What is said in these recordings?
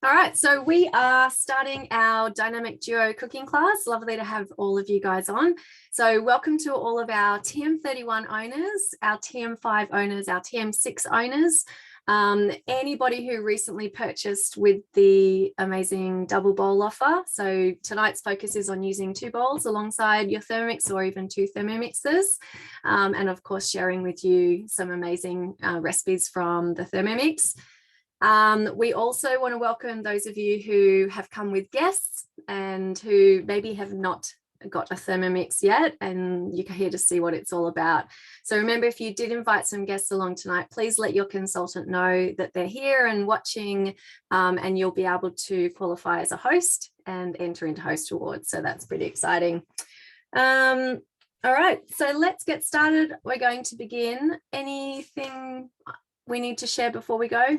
All right, so we are starting our Dynamic Duo cooking class. Lovely to have all of you guys on. So welcome to all of our TM31 owners, our TM5 owners, our TM6 owners, anybody who recently purchased with the amazing double bowl offer. So tonight's focus is on using 2 bowls alongside your Thermomix or even 2 Thermomixes. And of course, sharing with you some amazing recipes from the Thermomix. We also want to welcome those of you who have come with guests and who maybe have not got a Thermomix yet, and you're here to see what it's all about. So remember, if you did invite some guests along tonight, please let your consultant know that they're here and watching, and you'll be able to qualify as a host and enter into host awards. So that's pretty exciting. All right, so let's get started. We're going to begin. Anything we need to share before we go?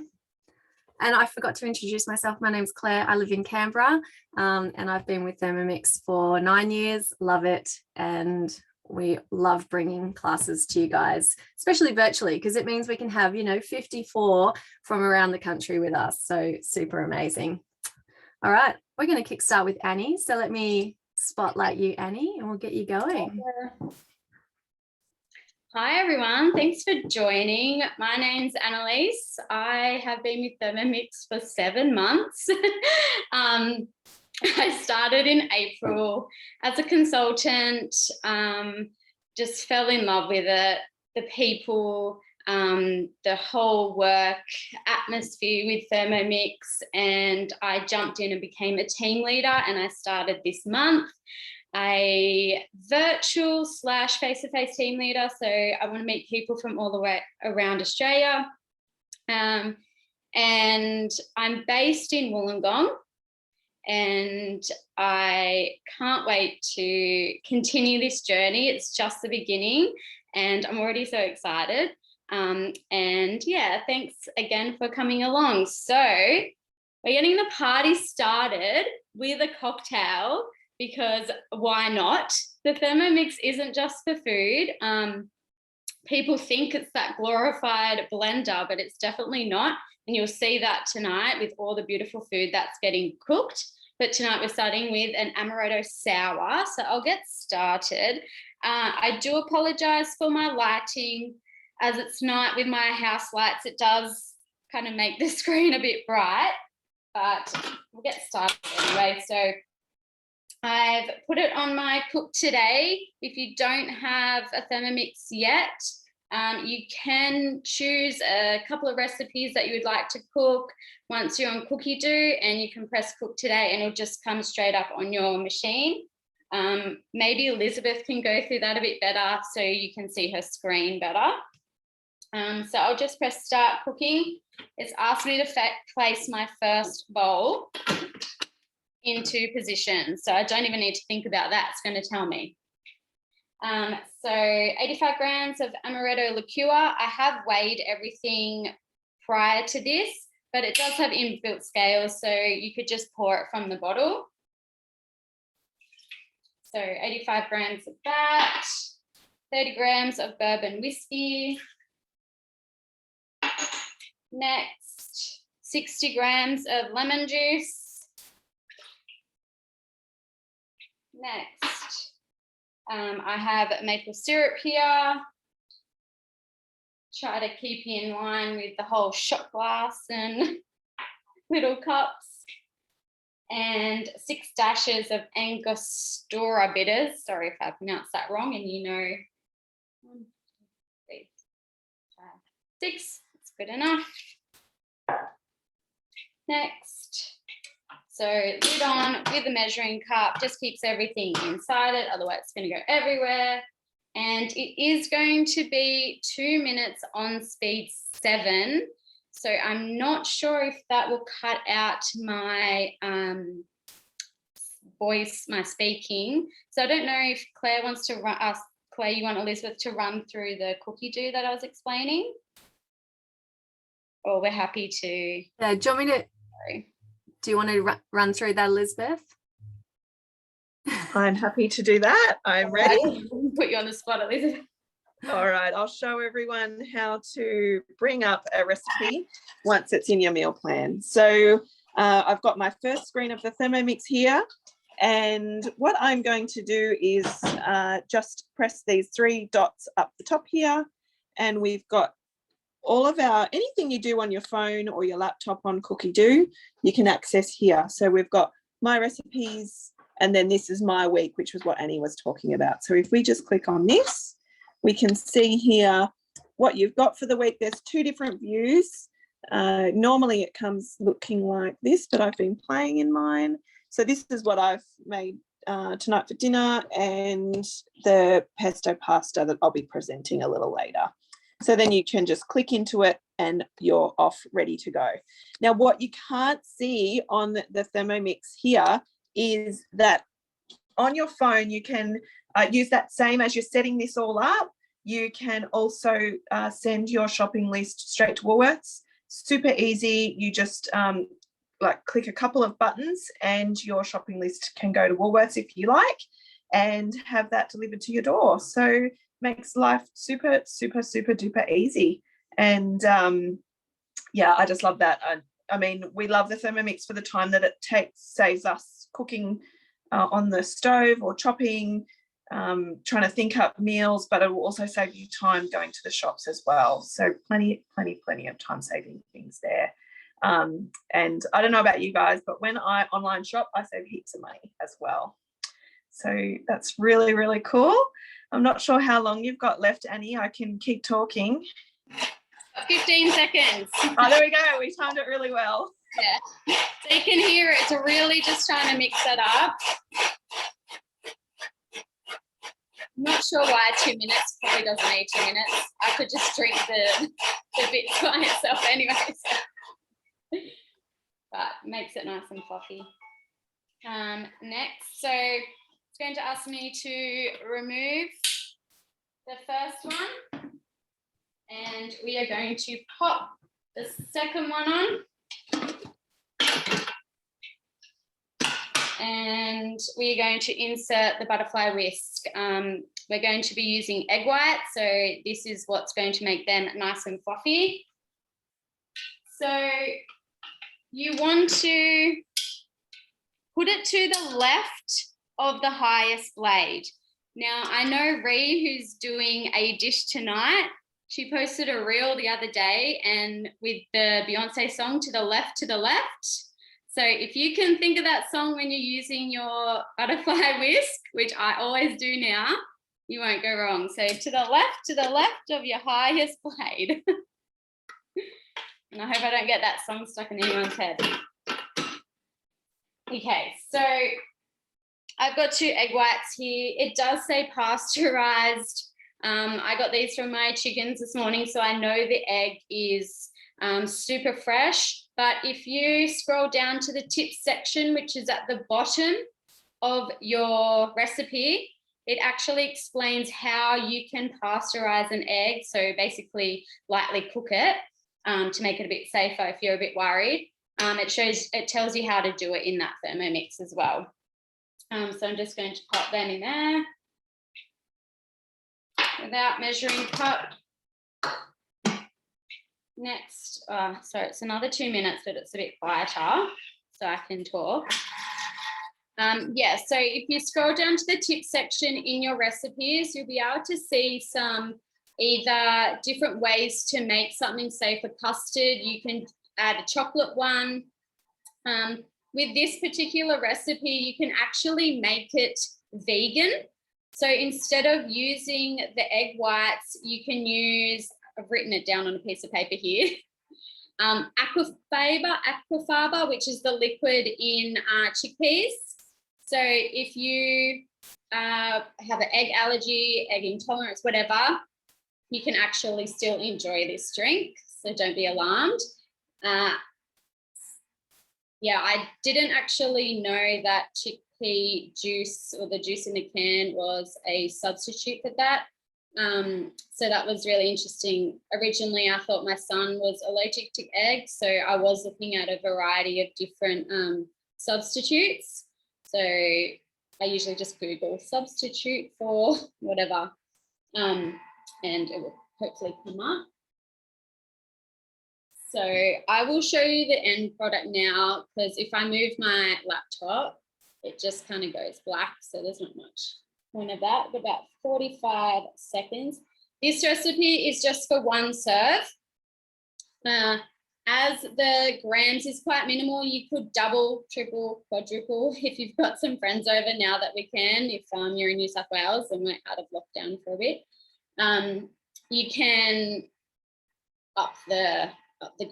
And I forgot to introduce myself. My name's Claire. I live in Canberra, and I've been with Thermomix for 9 years. Love it. And we love bringing classes to you guys, especially virtually, because it means we can have, 54 from around the country with us. So super amazing. All right, we're going to kickstart with Annie. So let me spotlight you, Annie, and we'll get you going. Hi everyone, thanks for joining. My name's Annalise. I have been with Thermomix for 7 months. I started in April as a consultant, just fell in love with it, the people, the whole work atmosphere with Thermomix, and I jumped in and became a team leader, and I started this month. A virtual / face-to-face team leader. So I want to meet people from all the way around Australia. And I'm based in Wollongong, and I can't wait to continue this journey. It's just the beginning and I'm already so excited. And yeah, thanks again for coming along. So we're getting the party started with a cocktail, because why not? The Thermomix isn't just for food. People think it's that glorified blender, but it's definitely not. And you'll see that tonight with all the beautiful food that's getting cooked. But tonight we're starting with an amaretto sour. So I'll get started. I do apologize for my lighting. As it's night with my house lights, it does kind of make the screen a bit bright, but we'll get started anyway. So I've put it on my cook today. If you don't have a Thermomix yet, you can choose a couple of recipes that you would like to cook once you're on Cookidoo, and you can press cook today and it'll just come straight up on your machine. Maybe Elizabeth can go through that a bit better so you can see her screen better. So I'll just press start cooking. It's asked me to place my first bowl into position, so I don't even need to think about that. It's going to tell me. So 85 grams of amaretto liqueur. I have weighed everything prior to this, but it does have inbuilt scales, so you could just pour it from the bottle. So 85 grams of that, 30 grams of bourbon whiskey. Next, 60 grams of lemon juice. Next, I have maple syrup here. Try to keep in line with the whole shot glass and little cups. And 6 dashes of Angostura bitters. Sorry if I pronounced that wrong, and 1, 2, 3, 4, 5, 6. That's good enough. Next. So lid on with a measuring cup, just keeps everything inside it, otherwise it's going to go everywhere. And it is going to be 2 minutes on speed 7. So I'm not sure if that will cut out my voice, my speaking. So I don't know if Claire wants to ask Claire, you want Elizabeth to run through the Cookidoo that I was explaining? Or we're happy to. Yeah, do you want me to? Sorry. Do you want to run through that, Elizabeth? I'm happy to do that. I'm ready. Put you on the spot, Elizabeth. All right, I'll show everyone how to bring up a recipe once it's in your meal plan. So I've got my first screen of the Thermomix here. And what I'm going to do is just press these 3 dots up the top here. And we've got all of anything you do on your phone or your laptop on Cookidoo, you can access here. So we've got my recipes, and then this is my week, which was what Annie was talking about. So if we just click on this, we can see here what you've got for the week. There's 2 different views. Normally it comes looking like this, but I've been playing in mine. So this is what I've made tonight for dinner, and the pesto pasta that I'll be presenting a little later. So then you can just click into it and you're off, ready to go. Now, what you can't see on the Thermomix here is that on your phone, you can use that same as you're setting this all up. You can also send your shopping list straight to Woolworths. Super easy. You just click a couple of buttons and your shopping list can go to Woolworths if you like, and have that delivered to your door. So makes life super, super, super duper easy. And yeah, I just love that. I mean, we love the Thermomix for the time that it saves us cooking on the stove or chopping, trying to think up meals, but it will also save you time going to the shops as well. So plenty of time saving things there. And I don't know about you guys, but when I online shop, I save heaps of money as well. So that's really, really cool. I'm not sure how long you've got left, Annie. I can keep talking. 15 seconds. Oh, there we go. We timed it really well. Yeah. So you can hear it's really just trying to mix it up. I'm not sure why 2 minutes, probably doesn't need 2 minutes. I could just drink the bits by itself anyway. So. But makes it nice and fluffy. Next, so it's going to ask me to remove the first one, and we are going to pop the second one on, and we are going to insert the butterfly whisk. We're going to be using egg white, so this is what's going to make them nice and fluffy. So you want to put it to the left of the highest blade. Now, I know Ree, who's doing a dish tonight, she posted a reel the other day, and with the Beyonce song, to the left, to the left. So if you can think of that song when you're using your butterfly whisk, which I always do now, you won't go wrong. So to the left of your highest blade. And I hope I don't get that song stuck in anyone's head. Okay, so I've got 2 egg whites here. It does say pasteurized. I got these from my chickens this morning, so I know the egg is super fresh. But if you scroll down to the tips section, which is at the bottom of your recipe, it actually explains how you can pasteurize an egg. So basically lightly cook it to make it a bit safer if you're a bit worried. It tells you how to do it in that Thermomix as well. So I'm just going to pop them in there without measuring cup. Next, so it's another 2 minutes, but it's a bit quieter, so I can talk. Yeah, so if you scroll down to the tips section in your recipes, you'll be able to see some either different ways to make something, say for custard, you can add a chocolate one. With this particular recipe, you can actually make it vegan. So instead of using the egg whites, you can use, I've written it down on a piece of paper here, aquafaba, which is the liquid in chickpeas. So if you have an egg allergy, egg intolerance, whatever, you can actually still enjoy this drink. So don't be alarmed. Yeah, I didn't actually know that chickpea juice or the juice in the can was a substitute for that. So that was really interesting. Originally, I thought my son was allergic to eggs, so I was looking at a variety of different substitutes. So I usually just Google substitute for whatever, and it will hopefully come up. So I will show you the end product now, because if I move my laptop, it just kind of goes black. So there's not much point of that, but about 45 seconds. This recipe is just for one serve. As the grams is quite minimal, you could double, triple, quadruple if you've got some friends over now that we can, if you're in New South Wales and we're out of lockdown for a bit. You can up the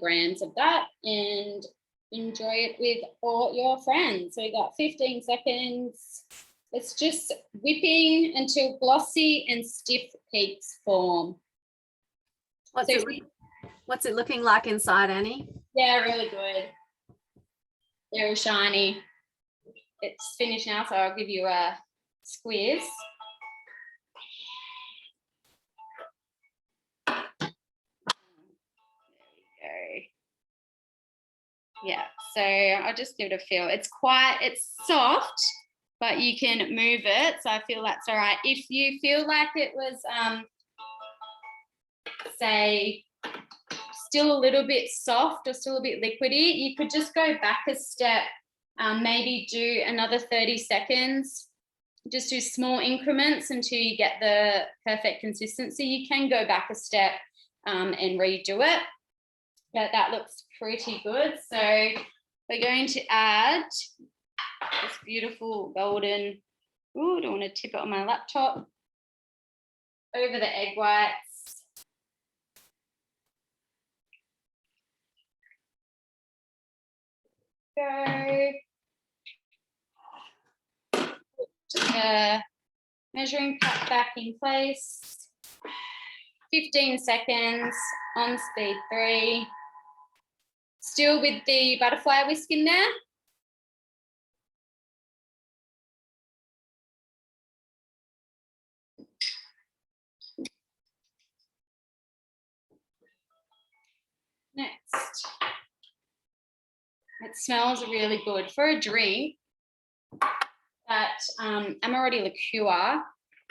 grams of that and enjoy it with all your friends. So we got 15 seconds. It's just whipping until glossy and stiff peaks form. What's it looking like inside, Annie? Yeah, really good. Very shiny. It's finished now, so I'll give you a squeeze. Yeah, so I'll just give it a feel. It's soft, but you can move it. So I feel that's all right. If you feel like it was, say, still a little bit soft or still a bit liquidy, you could just go back a step, maybe do another 30 seconds. Just do small increments until you get the perfect consistency. You can go back a step and redo it. But that looks pretty good. So we're going to add this beautiful golden, don't want to tip it on my laptop, over the egg whites. Go. Put the measuring cup back in place. 15 seconds on speed 3. Still with the butterfly whisk in there. Next. It smells really good. For a drink, that amaretto liqueur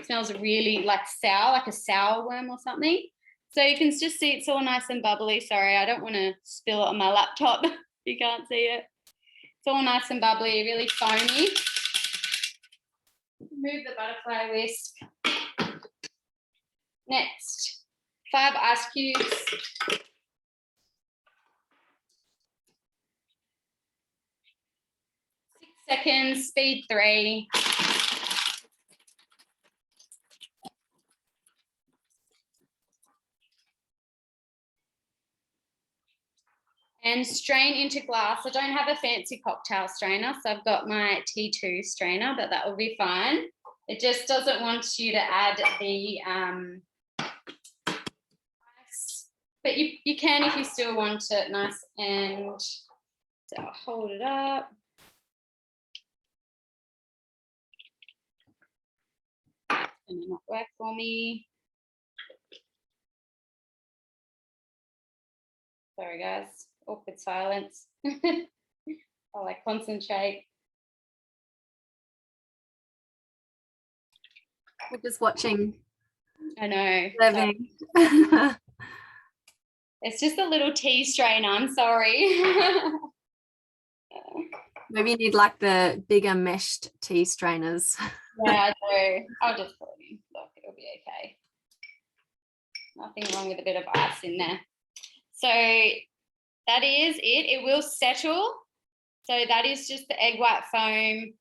smells really like sour, like a sour worm or something. So you can just see it's all nice and bubbly. Sorry, I don't want to spill it on my laptop. You can't see it. It's all nice and bubbly, really foamy. Move the butterfly whisk. Next, 5 ice cubes. 6 seconds, speed 3. And strain into glass. I don't have a fancy cocktail strainer, so I've got my T2 strainer, but that will be fine. It just doesn't want you to add the ice, but you can if you still want it nice. And so I'll hold it up. It's gonna not work for me. Sorry, guys. Awkward silence. While I concentrate. We're just watching. I know. Living. It's just a little tea strainer. I'm sorry. Maybe you need like the bigger meshed tea strainers. Yeah, I do. I'll just put it in. Look, it'll be okay. Nothing wrong with a bit of ice in there. So that is it. It will settle. So that is just the egg white foam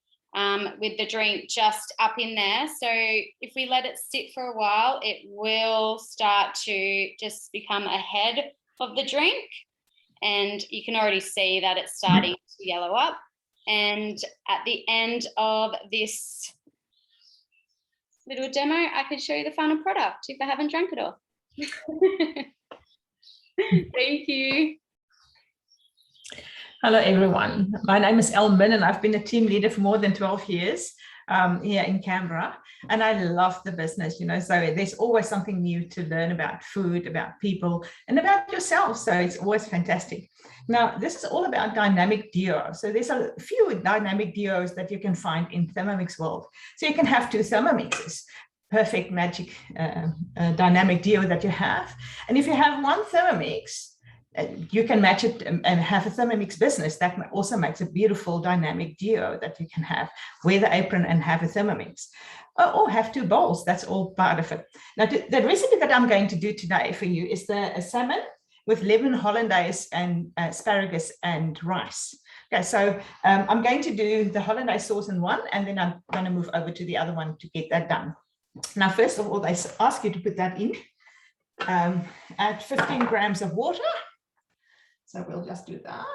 with the drink just up in there. So if we let it sit for a while, it will start to just become ahead of the drink. And you can already see that it's starting to yellow up. And at the end of this little demo, I could show you the final product if I haven't drunk it all. Thank you. Hello, everyone. My name is Elmin, and I've been a team leader for more than 12 years here in Canberra. And I love the business, so there's always something new to learn about food, about people, and about yourself. So it's always fantastic. Now, this is all about Dynamic Duo. So there's a few Dynamic Duos that you can find in Thermomix world. So you can have 2 Thermomixes. Perfect magic Dynamic Duo that you have. And if you have one Thermomix, you can match it and have a Thermomix business. That also makes a beautiful dynamic duo that you can have. Wear the apron and have a Thermomix. Or have 2 bowls. That's all part of it. Now, the recipe that I'm going to do today for you is the salmon with lemon, hollandaise, and asparagus and rice. Okay, so I'm going to do the hollandaise sauce in one, and then I'm going to move over to the other one to get that done. Now, first of all, they ask you to put that in. Add 15 grams of water. So we'll just do that.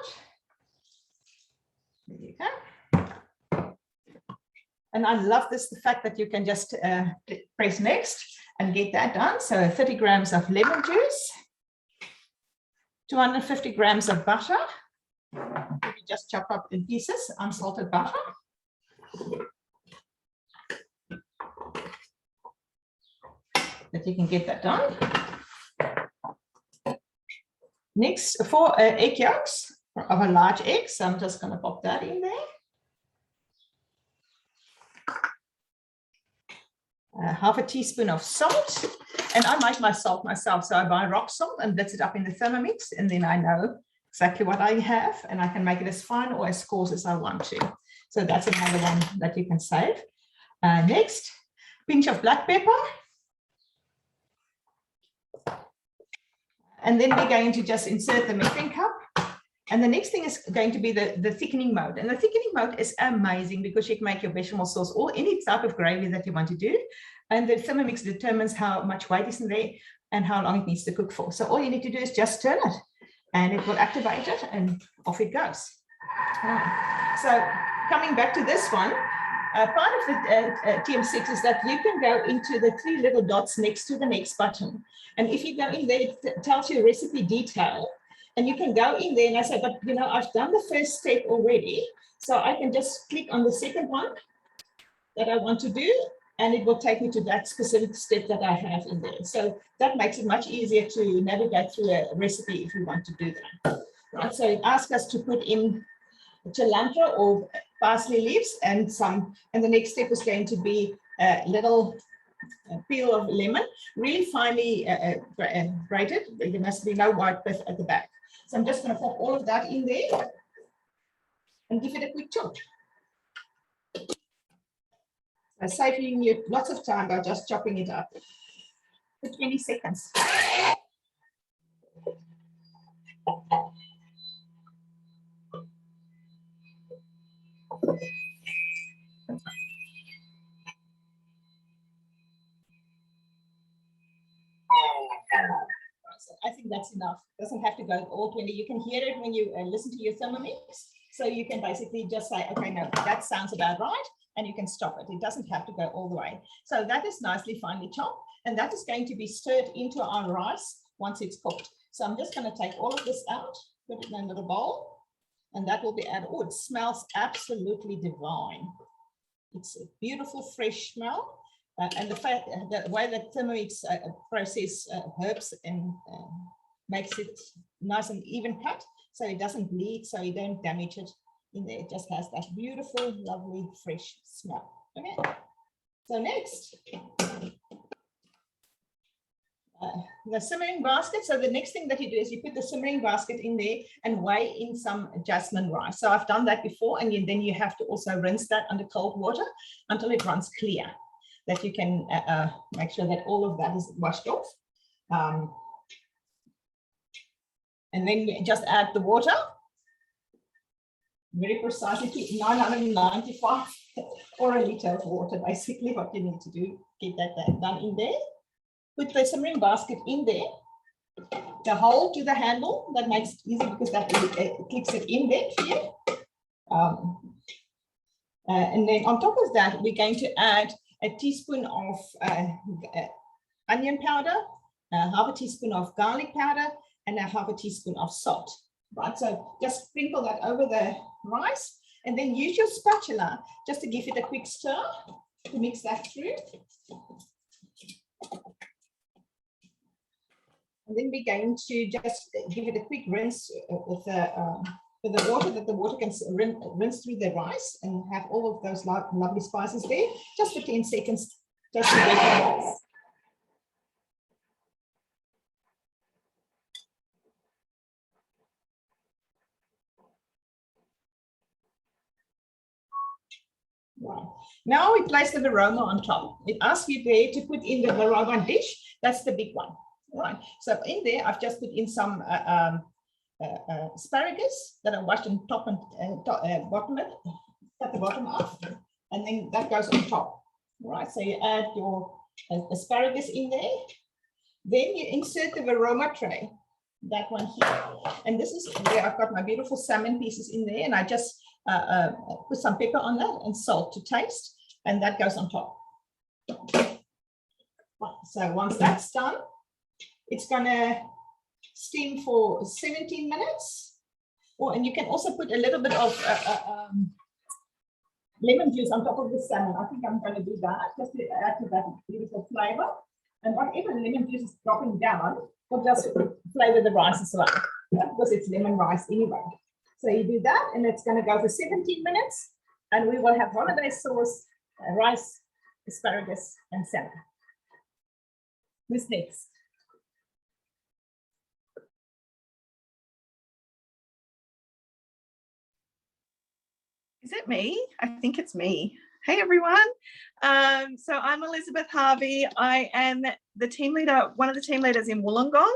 There you go. And I love this, the fact that you can just press next and get that done. So 30 grams of lemon juice, 250 grams of butter. You just chop up in pieces, unsalted butter. That you can get that done. Next, 4 egg yolks of a large egg. So I'm just going to pop that in there. Half a teaspoon of salt. And I make my salt myself. So I buy rock salt and blitz it up in the Thermomix. And then I know exactly what I have. And I can make it as fine or as coarse as I want to. So that's another one that you can save. Next, pinch of black pepper. And then we're going to just insert the measuring cup. And the next thing is going to be the thickening mode. And the thickening mode is amazing because you can make your bechamel sauce or any type of gravy that you want to do. And the Thermomix determines how much weight is in there and how long it needs to cook for. So all you need to do is just turn it and it will activate it and off it goes. So coming back to this one, part of the TM6 is that you can go into the 3 little dots next to the next button. And if you go in there, it tells you recipe detail. And you can go in there and I say, but you know, I've done the first step already. So I can just click on the second one that I want to do. And it will take me to that specific step that I have in there. So that makes it much easier to navigate through a recipe if you want to do that. Right, so it asks us to put in cilantro or parsley leaves and the next step is going to be a little peel of lemon, really finely grated. There must be no white pith at the back. So I'm just going to put all of that in there and give it a quick chop. So saving you lots of time by just chopping it up for 20 seconds. I think that's enough. It doesn't have to go all 20. You can hear it when you listen to your Thermomix. So you can basically just say, okay, no, that sounds about right. And you can stop it. It doesn't have to go all the way. So that is nicely finely chopped. And that is going to be stirred into our rice once it's cooked. So I'm just going to take all of this out, put it in a little bowl. And that will be added. Oh, it smells absolutely divine. It's a beautiful, fresh smell. And the way that Thermomix process herbs and makes it nice and even cut, so it doesn't bleed, so you don't damage it in there. It just has that beautiful, lovely, fresh smell. Okay. So next, the simmering basket. So the next thing that you do is you put the simmering basket in there and weigh in some jasmine rice. So I've done that before, and then you have to also rinse that under cold water until it runs clear. That you can make sure that all of that is washed off. And then you just add the water. Very precisely to 995 or a liter of water, basically what you need to do. Get that done in there. Put the simmering basket in there. The hole to the handle, that makes it easy because that clicks it in there for you. And then on top of that, we're going to add a teaspoon of onion powder, half a teaspoon of garlic powder, and a half a teaspoon of salt. Right, so just sprinkle that over the rice, and then use your spatula just to give it a quick stir to mix that through. And then we're going to just give it a quick rinse with the water, that the water can rinse through the rice and have all of those lovely spices there, just for 10 seconds, just to get the rice. Right. Now we place the aroma on top. It asks you there to put in the aroma dish. That's the big one. Right. So in there, I've just put in some asparagus that I washed on top and bottom it, cut the bottom off, and then that goes on top. Right. So you add your asparagus in there. Then you insert the aroma tray, that one here. And this is where I've got my beautiful salmon pieces in there, and I just put some pepper on that and salt to taste, and that goes on top. So once that's done, it's gonna steam for 17 minutes. And you can also put a little bit of lemon juice on top of the salmon. I think I'm going to do that just to add to that beautiful flavor. And whatever lemon juice is dropping down will just flavor the rice as well, because it's lemon rice anyway. So you do that, and it's going to go for 17 minutes, and we will have hollandaise sauce, rice, asparagus, and salmon. Who's next? Is it me? I think it's me. Hey, everyone. So I'm Elizabeth Harvey. I am the team leader, one of the team leaders in Wollongong.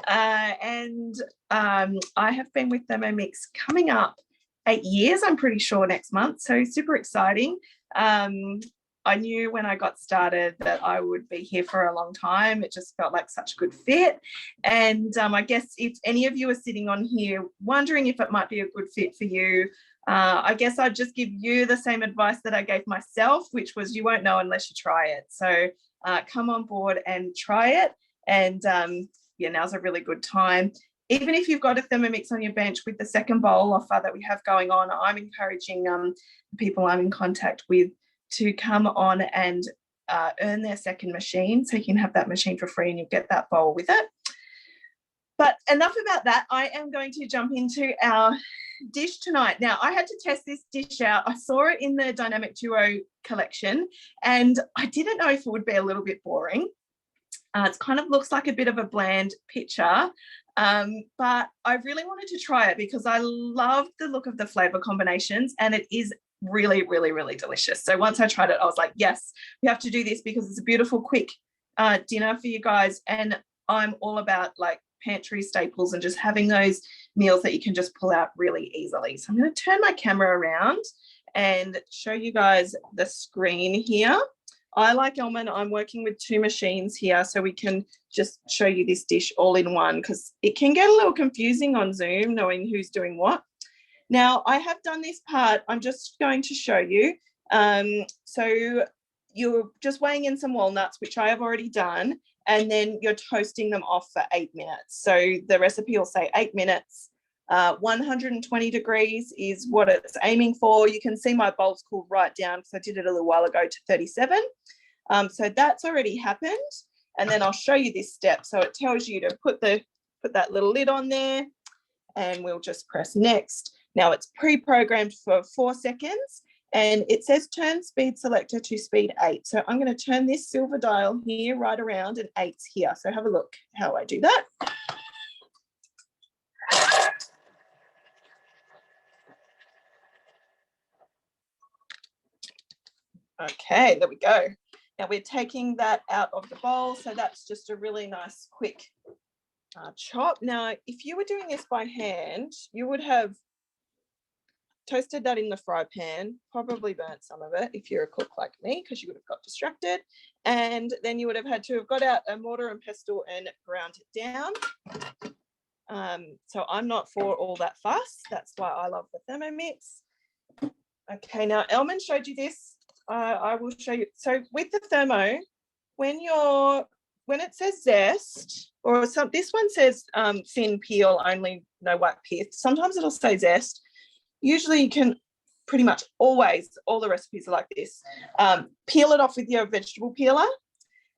And I have been with Thermomix coming up 8 years, I'm pretty sure, next month. So super exciting. I knew when I got started that I would be here for a long time. It just felt like such a good fit. And I guess if any of you are sitting on here wondering if it might be a good fit for you, I guess I'd just give you the same advice that I gave myself, which was you won't know unless you try it. So come on board and try it. And yeah, now's a really good time. Even if you've got a Thermomix on your bench with the second bowl offer that we have going on, I'm encouraging the people I'm in contact with to come on and earn their second machine, so you can have that machine for free and you get that bowl with it. But enough about that. I am going to jump into our dish tonight. Now, I had to test this dish out. I saw it in the Dynamic Duo collection, and I didn't know if it would be a little bit boring. It kind of looks like a bit of a bland picture, but I really wanted to try it because I love the look of the flavor combinations, and it is really, really, really delicious. So once I tried it, I was like, yes, we have to do this because it's a beautiful, quick dinner for you guys. And I'm all about like pantry staples and just having those meals that you can just pull out really easily. So I'm going to turn my camera around and show you guys the screen here. I, like Elman, I'm working with two machines here, so we can just show you this dish all in one, because it can get a little confusing on Zoom knowing who's doing what. Now, I have done this part. I'm just going to show you. So you're just weighing in some walnuts, which I have already done, and then you're toasting them off for 8 minutes. So the recipe will say 8 minutes. 120 degrees is what it's aiming for. You can see my bowl's cooled right down because I did it a little while ago to 37. So that's already happened. And then I'll show you this step. So it tells you to put that little lid on there, and we'll just press next. Now it's pre-programmed for 4 seconds, and it says turn speed selector to speed 8. So I'm going to turn this silver dial here right around, and 8's here. So have a look how I do that. Okay, there we go. Now we're taking that out of the bowl. So that's just a really nice quick chop. Now, if you were doing this by hand, you would have toasted that in the fry pan, probably burnt some of it if you're a cook like me, because you would have got distracted. And then you would have had to have got out a mortar and pestle and ground it down. So I'm not for all that fuss. That's why I love the Thermomix. Okay, now Elman showed you this. I will show you. So with the thermo, when it says zest, or this one says thin peel only, no white pith. Sometimes it'll say zest. Usually you can pretty much always, all the recipes are like this. Peel it off with your vegetable peeler,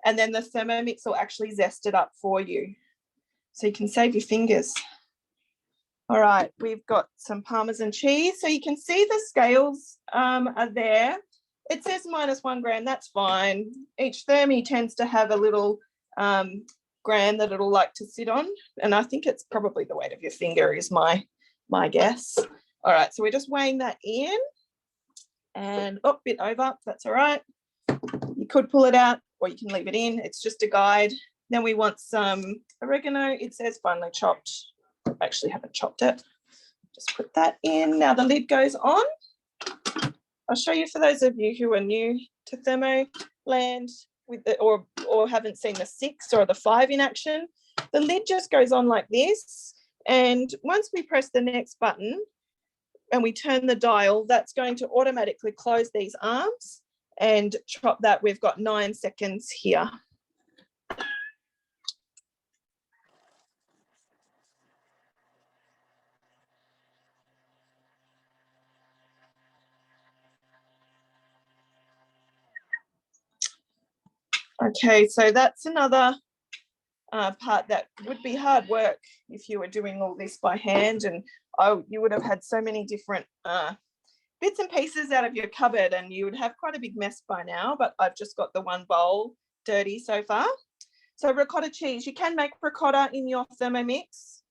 and then the Thermomix will actually zest it up for you. So you can save your fingers. All right, we've got some Parmesan cheese. So you can see the scales are there. It says -1 gram, that's fine. Each thermi tends to have a little gram that it'll like to sit on. And I think it's probably the weight of your finger is my guess. All right, so we're just weighing that in. And oh, bit over, that's all right. You could pull it out or you can leave it in. It's just a guide. Then we want some oregano. It says finely chopped. I actually haven't chopped it. Just put that in. Now the lid goes on. I'll show you for those of you who are new to Thermoland with the, or haven't seen the 6 or the 5 in action. The lid just goes on like this. And once we press the next button and we turn the dial, that's going to automatically close these arms and chop that. We've got 9 seconds here. Okay, so that's another part that would be hard work if you were doing all this by hand, and you would have had so many different bits and pieces out of your cupboard and you would have quite a big mess by now, but I've just got the one bowl dirty so far. So ricotta cheese, you can make ricotta in your Thermomix,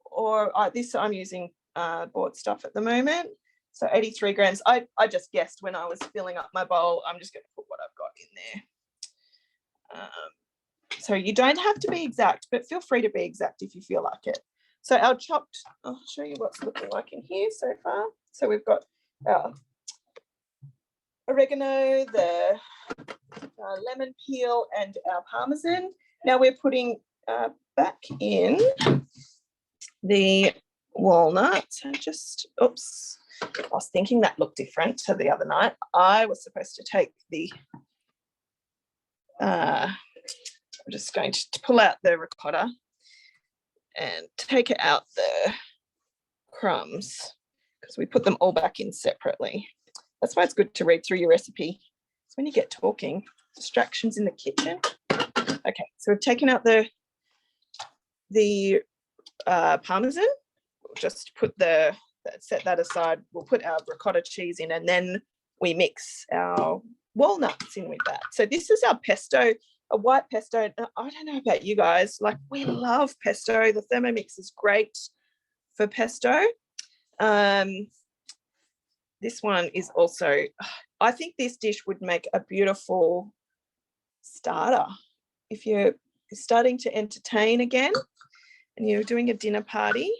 or this I'm using bought stuff at the moment. So 83 grams. I just guessed when I was filling up my bowl. I'm just going to put what I've got in there. So you don't have to be exact, but feel free to be exact if you feel like it. So our chopped, I'll show you what's looking like in here so far. So we've got our oregano, the lemon peel, and our parmesan. Now we're putting back in the walnuts. I was thinking that looked different to the other night. I was supposed to take the I'm just going to pull out the ricotta and take out the crumbs because we put them all back in separately. That's why it's good to read through your recipe. It's when you get talking, distractions in the kitchen. Okay, so we've taken out the parmesan. We'll just put set that aside. We'll put our ricotta cheese in and then we mix our walnuts in with that. So this is our pesto, a white pesto. I don't know about you guys, like we love pesto. The Thermomix is great for pesto. This one is also, I think this dish would make a beautiful starter if you're starting to entertain again and you're doing a dinner party.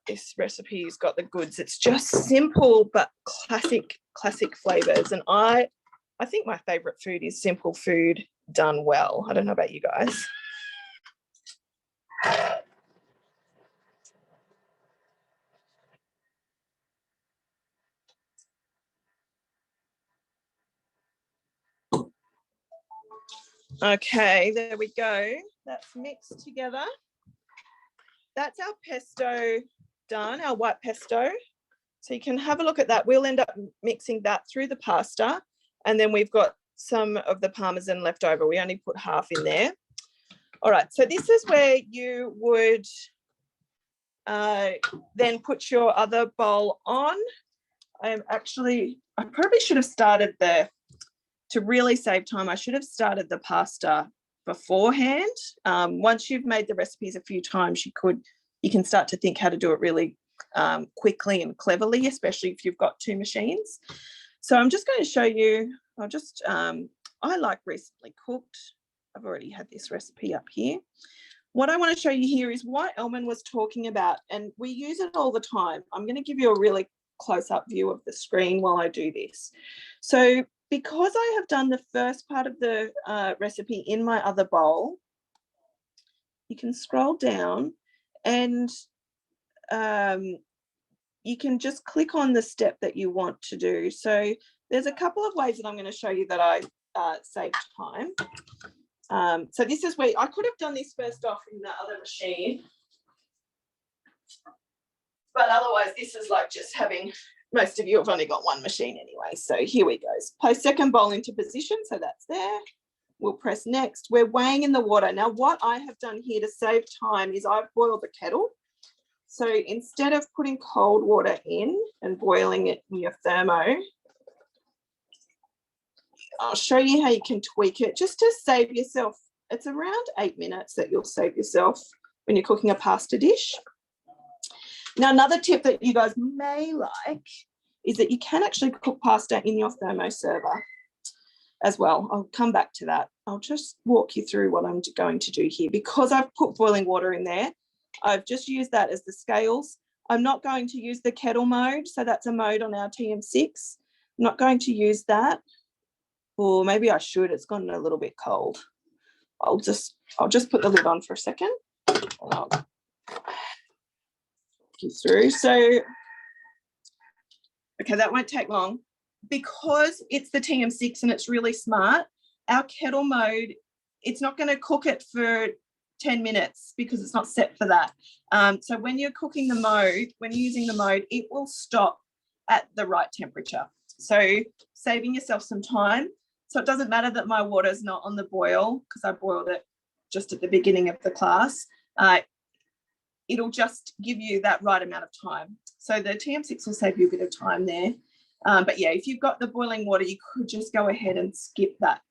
This recipe's got the goods. It's just simple but classic flavors. And I think my favorite food is simple food done well. I don't know about you guys. Okay, there we go. That's mixed together. That's our pesto done, our white pesto. So you can have a look at that. We'll end up mixing that through the pasta. And then we've got some of the parmesan left over. We only put half in there. All right, so this is where you would then put your other bowl on. I probably should have started to really save time, I should have started the pasta beforehand. Once you've made the recipes a few times, you can start to think how to do it really quickly and cleverly, especially if you've got 2 machines. So I'm just going to show you, I like recently cooked. I've already had this recipe up here. What I want to show you here is what Elman was talking about, and we use it all the time. I'm going to give you a really close-up view of the screen while I do this. So because I have done the first part of the recipe in my other bowl, you can scroll down and you can just click on the step that you want to do. So there's a couple of ways that I'm going to show you that I saved time. So this is where I could have done this first off in the other machine, but otherwise this is like just having, most of you have only got 1 machine anyway. So here we go. Place second bowl into position. So that's there. We'll press next. We're weighing in the water. Now what I have done here to save time is I've boiled the kettle. So instead of putting cold water in and boiling it in your thermo, I'll show you how you can tweak it just to save yourself. It's around 8 minutes that you'll save yourself when you're cooking a pasta dish. Now, another tip that you guys may like is that you can actually cook pasta in your thermo server as well. I'll come back to that. I'll just walk you through what I'm going to do here. Because I've put boiling water in there, I've just used that as the scales. I'm not going to use the kettle mode, so that's a mode on our TM6. I'm not going to use that, or maybe I should. It's gotten a little bit cold. I'll just put the lid on for a second. And I'll walk you through. So, okay, that won't take long. Because it's the TM6 and it's really smart, our kettle mode, it's not going to cook it for 10 minutes because it's not set for that. So when you're cooking the mode, when you're using the mode, it will stop at the right temperature. So saving yourself some time. So it doesn't matter that my water is not on the boil because I boiled it just at the beginning of the class. It'll just give you that right amount of time. So the TM6 will save you a bit of time there. But yeah, if you've got the boiling water, you could just go ahead and skip that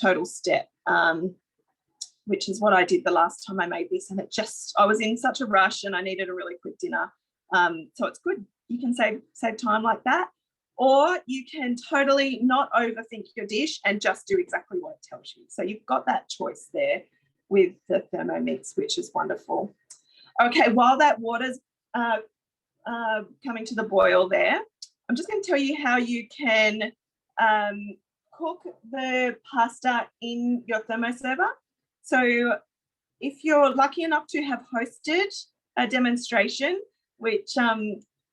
total step, which is what I did the last time I made this. And I was in such a rush and I needed a really quick dinner. So it's good. You can save time like that. Or you can totally not overthink your dish and just do exactly what it tells you. So you've got that choice there with the Thermomix, which is wonderful. Okay, while that water's coming to the boil there, I'm just going to tell you how you can cook the pasta in your thermoserver. So if you're lucky enough to have hosted a demonstration, which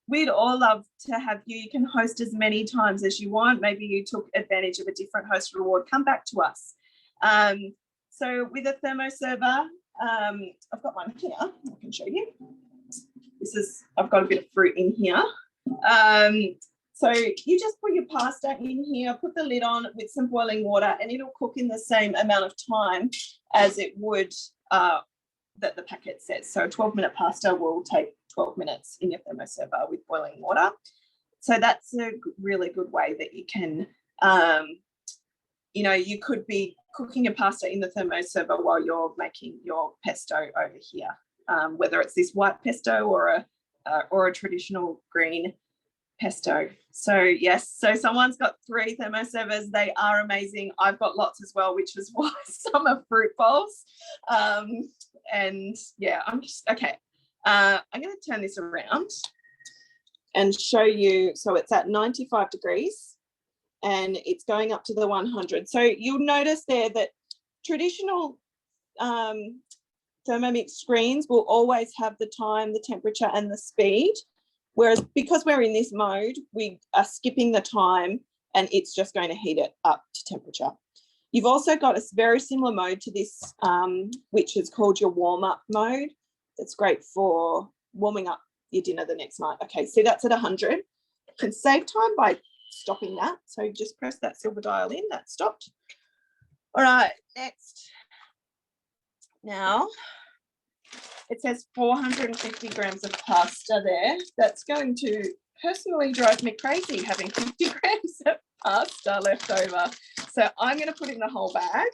we'd all love to have you can host as many times as you want. Maybe you took advantage of a different host reward. Come back to us. So with a thermoserver, I've got one here. I can show you. I've got a bit of fruit in here. So you just put your pasta in here, put the lid on with some boiling water, and it'll cook in the same amount of time as it would that the packet says. So a 12-minute pasta will take 12 minutes in your thermoserver with boiling water. So that's a really good way that you can, you could be cooking your pasta in the thermoserver while you're making your pesto over here, whether it's this white pesto or a traditional green pesto. So yes, so someone's got 3 thermoservers. They are amazing. I've got lots as well, which is why some are fruit bowls. And yeah, I'm just okay. I'm going to turn this around and show you. So it's at 95 degrees and it's going up to the 100. So you'll notice there that traditional Thermomix screens will always have the time, the temperature and the speed. Whereas because we're in this mode, we are skipping the time and it's just going to heat it up to temperature. You've also got a very similar mode to this, which is called your warm-up mode. It's great for warming up your dinner the next night. Okay, so that's at 100. You can save time by stopping that. So just press that silver dial in, that's stopped. All right, next. Now, it says 450 grams of pasta there. That's going to personally drive me crazy having 50 grams of pasta left over. So I'm going to put it in the whole bag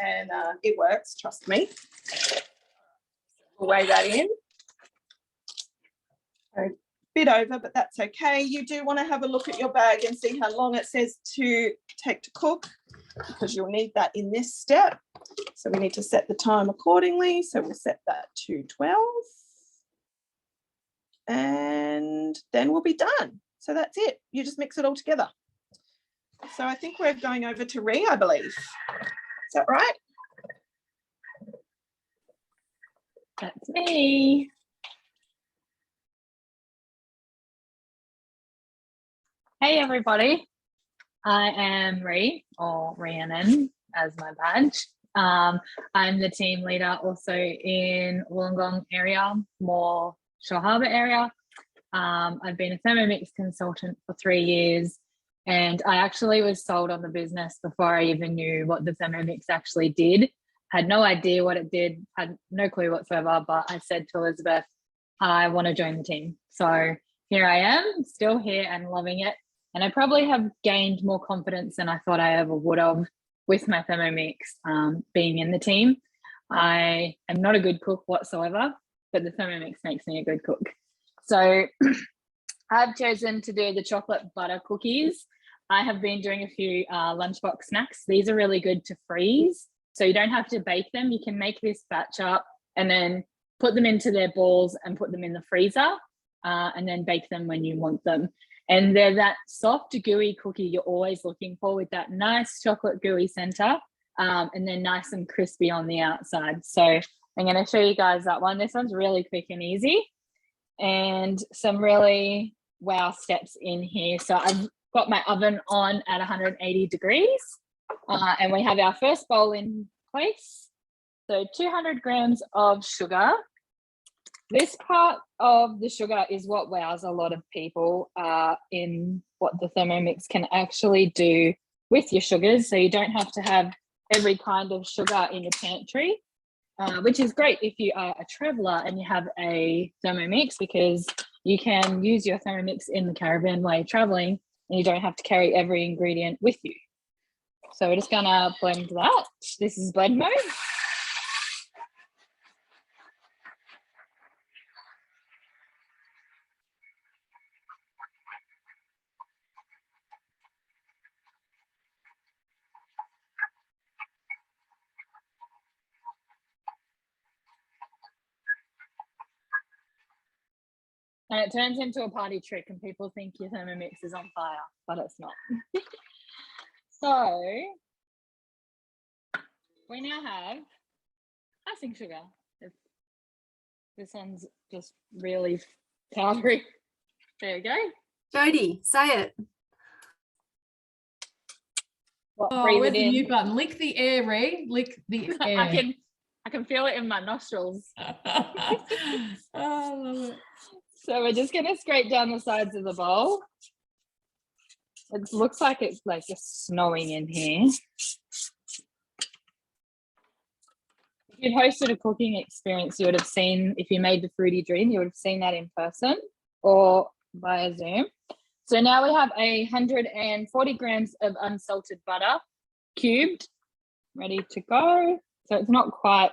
and it works, trust me. We'll weigh that in. A bit over, but that's okay. You do want to have a look at your bag and see how long it says to take to cook because you'll need that in this step. So we need to set the time accordingly. So we'll set that to 12 and then we'll be done. So that's it. You just mix it all together. So I think we're going over to Ree, I believe. Is that right? That's me. Hey everybody, I am Ree, or Rhiannon as my badge. I'm the team leader also in Wollongong area, more Shore Harbour area. I've been a Thermomix consultant for 3 years and I actually was sold on the business before I even knew what the Thermomix actually did. Had no idea what it did, had no clue whatsoever, but I said to Elizabeth, I want to join the team. So here I am, still here and loving it. And I probably have gained more confidence than I thought I ever would have with my Thermomix being in the team. I am not a good cook whatsoever, but the Thermomix makes me a good cook. So I've chosen to do the chocolate butter cookies. I have been doing a few lunchbox snacks. These are really good to freeze. So you don't have to bake them. You can make this batch up and then put them into their balls and put them in the freezer and then bake them when you want them. And they're that soft, gooey cookie you're always looking for with that nice chocolate gooey center and then nice and crispy on the outside. So I'm going to show you guys that one. This one's really quick and easy and some really wow steps in here. So I've got my oven on at 180 degrees and we have our first bowl in place. So 200 grams of sugar. This part of the sugar is what wows a lot of people in what the Thermomix can actually do with your sugars. So you don't have to have every kind of sugar in your pantry, which is great if you are a traveler and you have a Thermomix, because you can use your Thermomix in the caravan while you're traveling and you don't have to carry every ingredient with you. So we're just gonna blend that. This is blend mode. And it turns into a party trick and people think your Thermomix is on fire, but it's not. So we now have icing sugar. This one's just really powdery. There you go. Jody, say it. Oh, where's the mute button? Lick the air, Ree. Lick the air. I can feel it in my nostrils. Oh, I love it. So we're just going to scrape down the sides of the bowl. It looks like it's like just snowing in here. If you'd hosted a cooking experience, you would have seen, if you made the Fruity Dream, you would have seen that in person or via Zoom. So now we have 140 grams of unsalted butter, cubed, ready to go. So it's not quite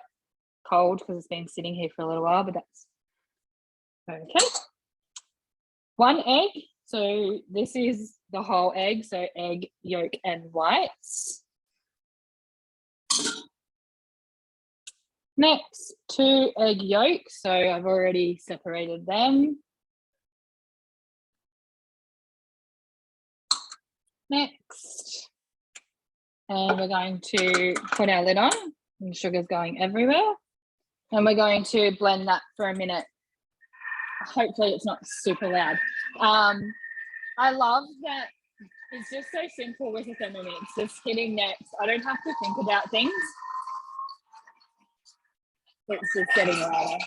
cold because it's been sitting here for a little while, but that's okay. 1 egg. So this is the whole egg. So egg, yolk, and whites. Next, 2 egg yolks. So I've already separated them. Next. And we're going to put our lid on. And sugar's going everywhere. And we're going to blend that for a minute. Hopefully it's not super loud. I love that it's just so simple with a Thermomix. Just hitting next. I don't have to think about things. It's just getting louder.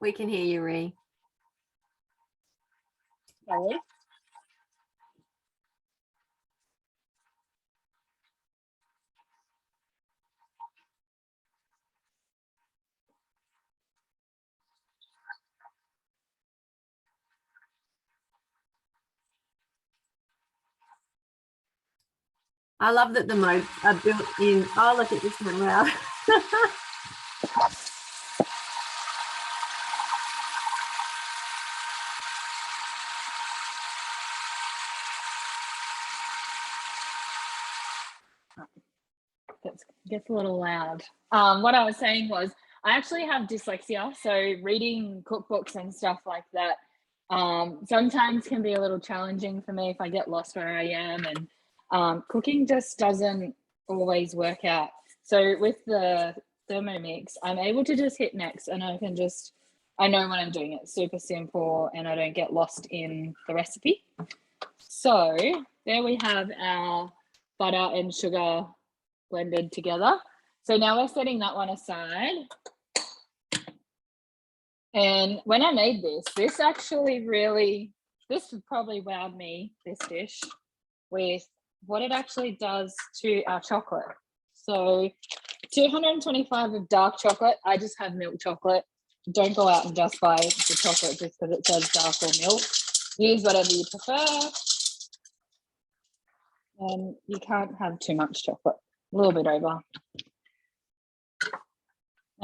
We can hear you, Ree. Sorry. I love that the modes are built in. Oh, look at this one. Wow. That gets a little loud. What I was saying was I actually have dyslexia, so reading cookbooks and stuff like that sometimes can be a little challenging for me if I get lost where I am, and cooking just doesn't always work out. So with the Thermomix, I'm able to just hit next and I know when I'm doing it. Super simple and I don't get lost in the recipe. So there we have our butter and sugar blended together. So now we're setting that one aside. And when I made this actually this probably wowed me, this dish, with what it actually does to our chocolate. So 225 of dark chocolate. I just have milk chocolate. Don't go out and just buy the chocolate just because it says dark or milk. Use whatever you prefer. And you can't have too much chocolate. A little bit over.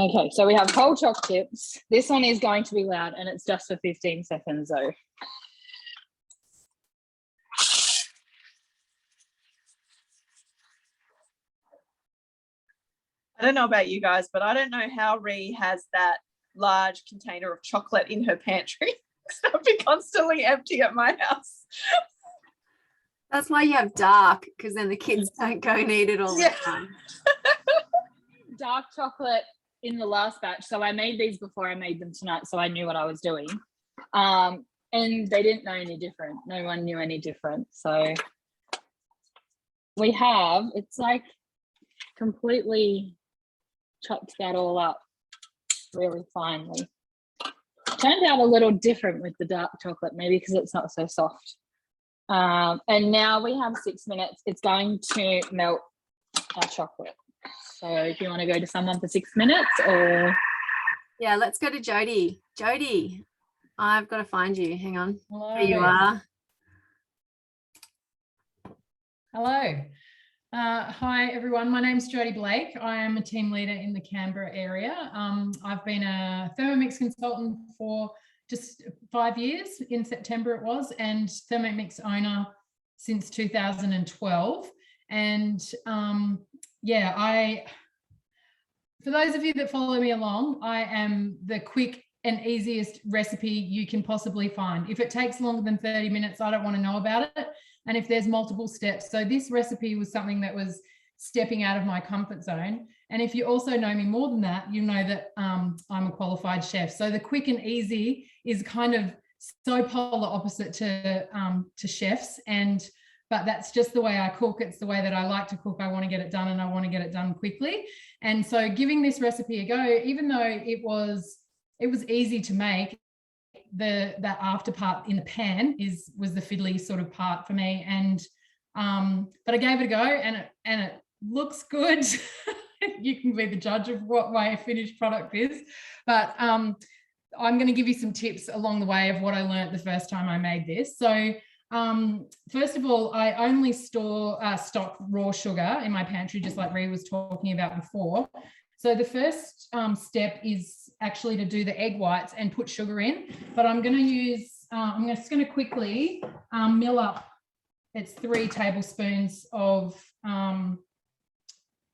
Okay, so we have whole choc chips. This one is going to be loud and it's just for 15 seconds though. I don't know about you guys, but I don't know how Ree has that large container of chocolate in her pantry. I'd be constantly empty at my house. That's why you have dark, because then the kids don't go and eat it all the time. Dark chocolate in the last batch. So I made these before I made them tonight, so I knew what I was doing. And they didn't know any different. No one knew any different. So we have, it's like completely chopped that all up really finely. Turned out a little different with the dark chocolate, maybe because it's not so soft. And now we have 6 minutes. It's going to melt our chocolate. So if you want to go to someone for 6 minutes or... Yeah, let's go to Jody. Jody, I've got to find you. Hang on. Hello. There you are. Hello. Hi, everyone. My name's Jody Blake. I am a team leader in the Canberra area. I've been a Thermomix consultant for just 5 years. In September it was, and Thermomix owner since 2012. And yeah, for those of you that follow me along, I am the quick and easiest recipe you can possibly find. If it takes longer than 30 minutes, I don't want to know about it. And if there's multiple steps. So this recipe was something that was stepping out of my comfort zone. And if you also know me more than that, you know that I'm a qualified chef. So the quick and easy is kind of so polar opposite to chefs. But that's just the way I cook. It's the way that I like to cook. I want to get it done, and I want to get it done quickly. And so giving this recipe a go, even though it was easy to make, that after part in the pan was the fiddly sort of part for me. And but I gave it a go, and it looks good. You can be the judge of what my finished product is. But I'm going to give you some tips along the way of what I learned the first time I made this. So first of all, I only stock raw sugar in my pantry, just like Ree was talking about before. So the first step is actually to do the egg whites and put sugar in, but I'm going to use, I'm just going to quickly mill up, it's 3 tablespoons of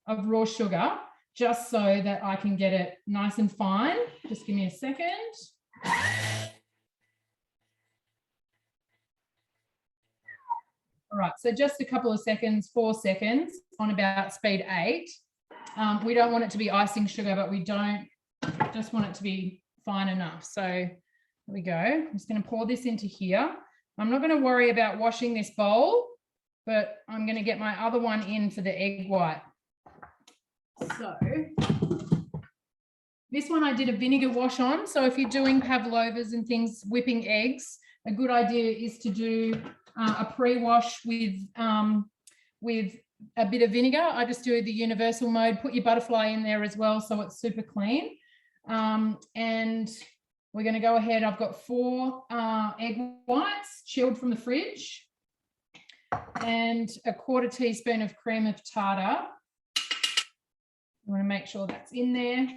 raw sugar, just so that I can get it nice and fine. Just give me a second. All right, so just a couple of seconds, 4 seconds on about speed 8. We don't want it to be icing sugar, but we just want it to be fine enough. So there we go. I'm just going to pour this into here. I'm not going to worry about washing this bowl, but I'm going to get my other one in for the egg white. So this one I did a vinegar wash on. So if you're doing pavlovas and things, whipping eggs, a good idea is to do a pre-wash with a bit of vinegar. I just do the universal mode. Put your butterfly in there as well, so it's super clean. And we're going to go ahead. I've got 4 egg whites chilled from the fridge, and a 1/4 teaspoon of cream of tartar. I want to make sure that's in there.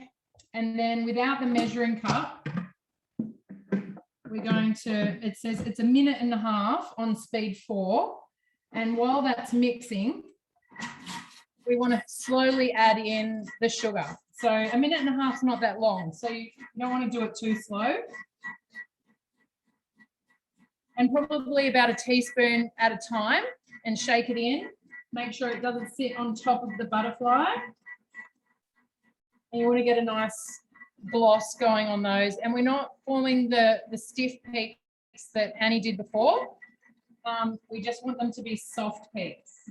And then without the measuring cup, we're going to, it says it's 1.5 minutes on speed 4. And while that's mixing, we want to slowly add in the sugar. So 1.5 minutes is not that long. So you don't want to do it too slow. And probably about a teaspoon at a time, and shake it in. Make sure it doesn't sit on top of the butterfly. And you want to get a nice gloss going on those. And we're not forming the stiff peaks that Annie did before. We just want them to be soft peaks.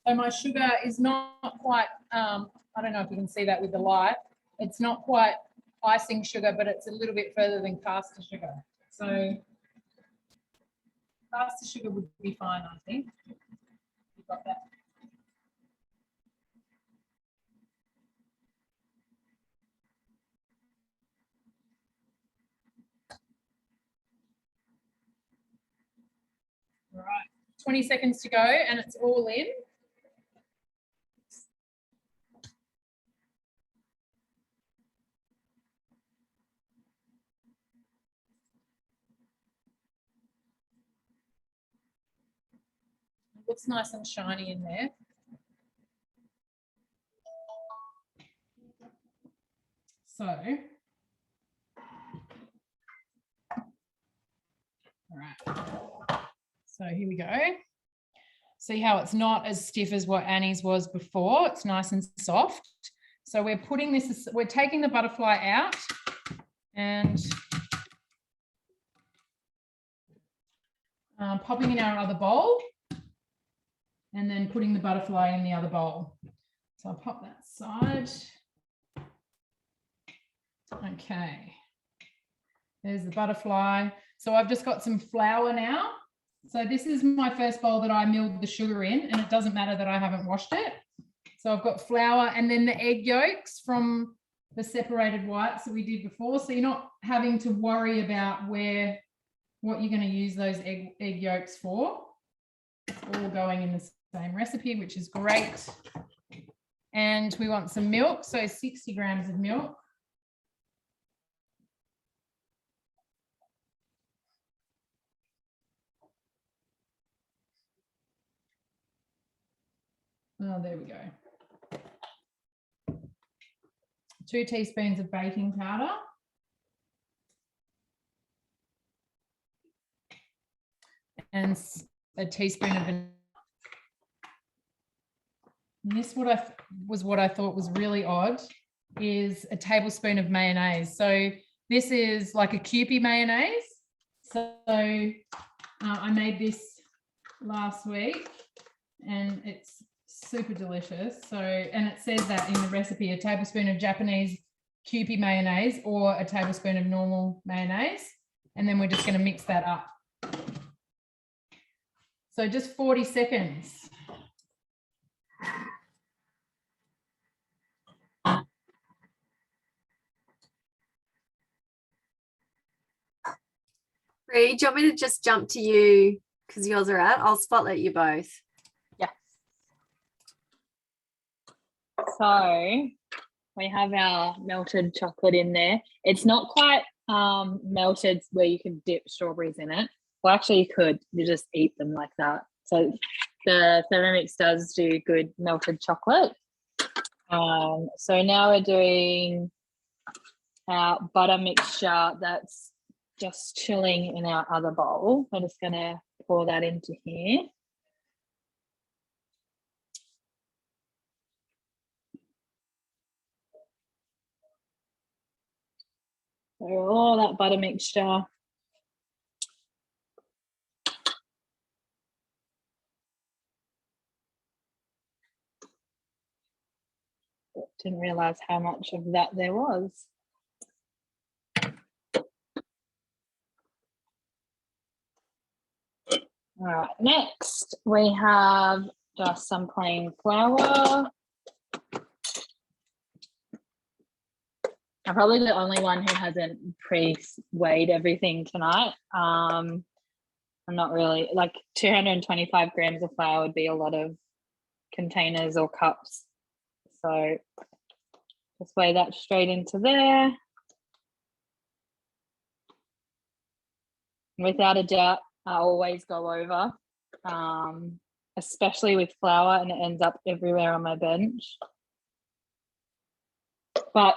So my sugar is not quite, I don't know if you can see that with the light, it's not quite icing sugar, but it's a little bit further than caster sugar. So caster sugar would be fine, I think. You've got that. 20 seconds to go and it's all in. It looks nice and shiny in there. So, all right. So here we go. See how it's not as stiff as what Annie's was before. It's nice and soft. So we're putting this, we're taking the butterfly out and popping in our other bowl and then putting the butterfly in the other bowl. So I'll pop that side. Okay. There's the butterfly. So I've just got some flour now. So this is my first bowl that I milled the sugar in, and it doesn't matter that I haven't washed it. So I've got flour and then the egg yolks from the separated whites that we did before. So you're not having to worry about what you're going to use those egg yolks for. It's all going in the same recipe, which is great. And we want some milk, so 60 grams of milk. Oh, there we go. 2 teaspoons of baking powder. And a teaspoon of vanilla. And this what I thought was really odd is a tablespoon of mayonnaise. So this is like a Kewpie mayonnaise. So I made this last week and it's super delicious. So, and it says that in the recipe, a tablespoon of Japanese Kewpie mayonnaise or a tablespoon of normal mayonnaise. And then we're just going to mix that up. So just 40 seconds. Ree, do you want me to just jump to you because yours are out? I'll spotlight you both. Yes. So we have our melted chocolate in there. It's not quite melted where you can dip strawberries in it. Well, actually you could. You just eat them like that. So the Thermomix does do good melted chocolate. So now we're doing our butter mixture that's just chilling in our other bowl. I'm just going to pour that into here. So all that butter mixture. Didn't realize how much of that there was. All right, next we have just some plain flour. I'm probably the only one who hasn't pre-weighed everything tonight. I'm not really, like 225 grams of flour would be a lot of containers or cups. So just weigh that straight into there. Without a doubt, I always go over, especially with flour, and it ends up everywhere on my bench. But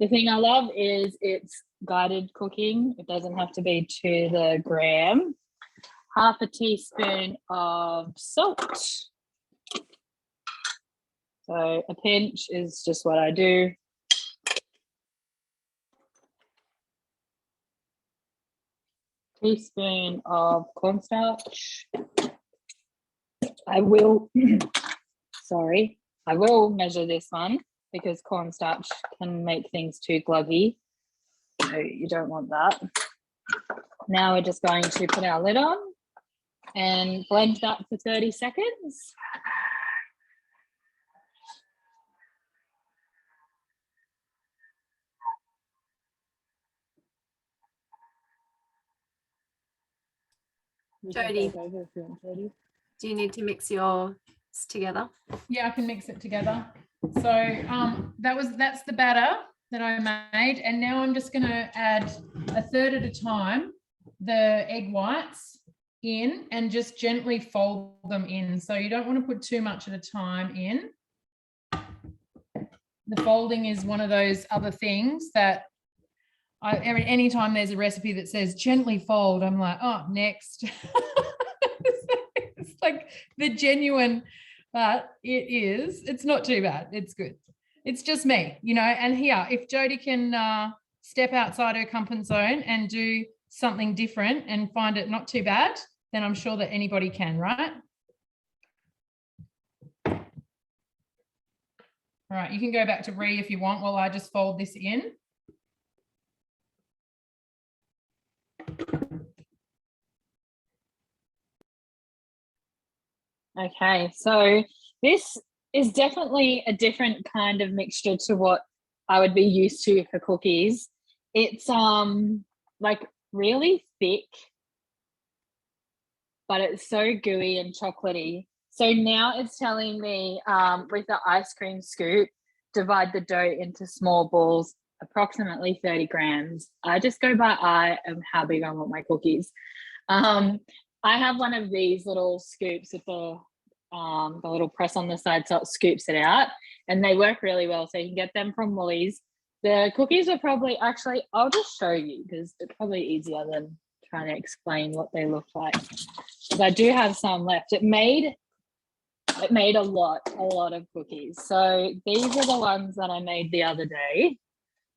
the thing I love is it's guided cooking. It doesn't have to be to the gram. Half a teaspoon of salt. So a pinch is just what I do. Teaspoon of cornstarch. I will measure this one because cornstarch can make things too gluggy. So you don't want that. Now we're just going to put our lid on and blend that for 30 seconds. Jody. Jody. Do you need to mix yours together? Yeah, I can mix it together. So that's the batter that I made, and now I'm just going to add a third at a time the egg whites in and just gently fold them in. So you don't want to put too much at a time in. The folding is one of those other things that anytime there's a recipe that says gently fold, I'm like, oh, next. It's like the genuine, but it's not too bad. It's good. It's just me, you know, and here, if Jodie can step outside her comfort zone and do something different and find it not too bad, then I'm sure that anybody can, right? All right, you can go back to Ree if you want while I just fold this in. Okay, so this is definitely a different kind of mixture to what I would be used to for cookies. It's like really thick, but it's so gooey and chocolatey. So now it's telling me with the ice cream scoop, divide the dough into small balls, approximately 30 grams. I just go by eye of how big I want my cookies. I have one of these little scoops with the little press on the side, so it scoops it out, and they work really well. So you can get them from Woolies. The cookies are probably, actually, I'll just show you because it's probably easier than trying to explain what they look like. Because I do have some left. It made a lot of cookies. So these are the ones that I made the other day.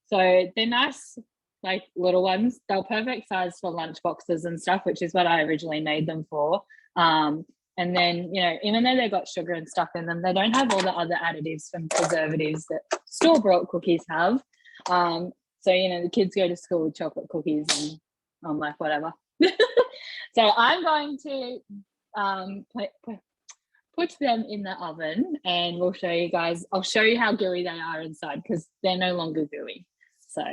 So they're nice, like little ones. They're perfect size for lunch boxes and stuff, which is what I originally made them for. And then, you know, even though they've got sugar and stuff in them, they don't have all the other additives and preservatives that store-bought cookies have. So, you know, the kids go to school with chocolate cookies and I'm like, whatever. So I'm going to put them in the oven and we'll show you guys. I'll show you how gooey they are inside because they're no longer gooey. So,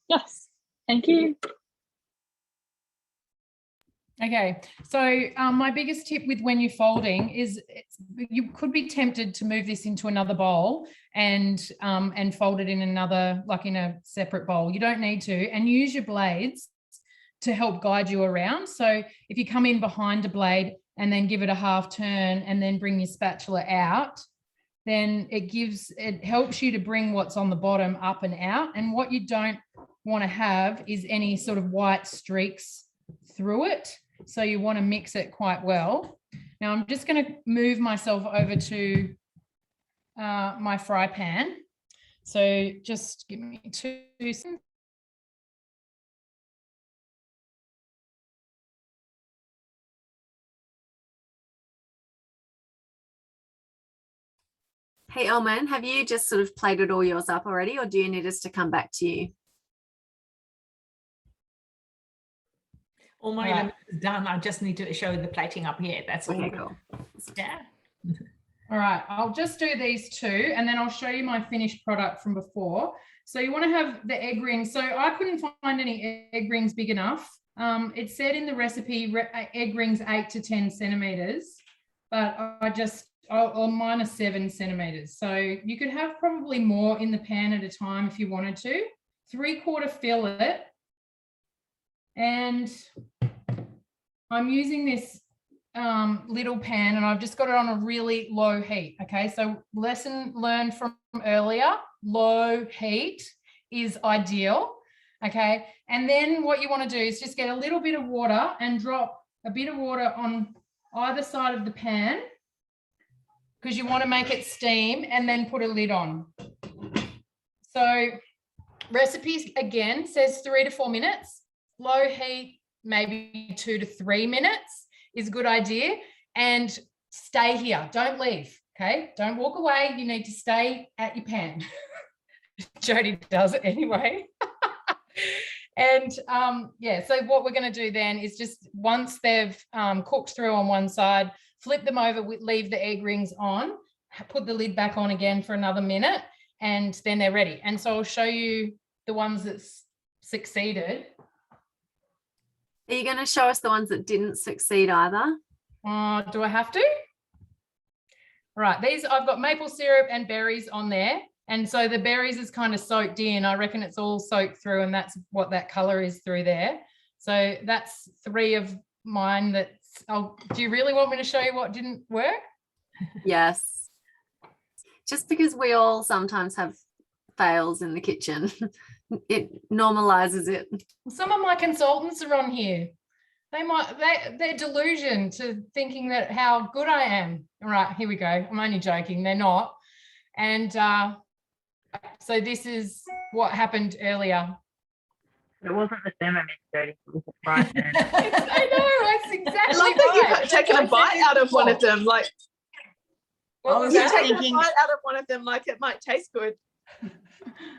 yes, thank you. Okay, so my biggest tip with when you're folding is you could be tempted to move this into another bowl and fold it in another, like in a separate bowl. You don't need to, and use your blades to help guide you around. So if you come in behind a blade and then give it a half turn and then bring your spatula out, then it helps you to bring what's on the bottom up and out. And what you don't want to have is any sort of white streaks through it. So you want to mix it quite well. Now I'm just going to move myself over to my fry pan. So just give me 2 seconds. Hey, Elman, have you just sort of plated all yours up already, or do you need us to come back to you? All my elements is done. I just need to show the plating up here. That's all. Okay, cool. Yeah. All right, I'll just do these 2 and then I'll show you my finished product from before. So you want to have the egg rings. So I couldn't find any egg rings big enough. It said in the recipe egg rings 8 to 10 centimeters, but mine are 7 centimeters. So you could have probably more in the pan at a time if you wanted to. 3/4 fillet. And I'm using this little pan and I've just got it on a really low heat. Okay, so lesson learned from earlier, low heat is ideal. Okay, and then what you want to do is just get a little bit of water and drop a bit of water on either side of the pan because you want to make it steam, and then put a lid on. So recipes again says 3 to 4 minutes. Low heat, maybe 2 to 3 minutes is a good idea. And stay here. Don't leave. Okay. Don't walk away. You need to stay at your pan. Jodie does it anyway. And yeah, so what we're going to do then is just once they've cooked through on one side, flip them over, leave the egg rings on, put the lid back on again for another minute, and then they're ready. And so I'll show you the ones that succeeded. Are you going to show us the ones that didn't succeed either? Do I have to? Right, these I've got maple syrup and berries on there. And so the berries is kind of soaked in. I reckon it's all soaked through, and that's what that color is through there. So that's 3 of mine. Do you really want me to show you what didn't work? Yes. Just because we all sometimes have fails in the kitchen, it normalizes it. Some of my consultants are on here. They're delusion to thinking that how good I am. All right, here we go. I'm only joking. They're not. And so this is what happened earlier. It wasn't the Thermomix dirty, it was the fry pan. I know, that's exactly I love that right. you've taken a bite out of one of them. Like, What was you've that? taken a bite out of one of them like it might taste good.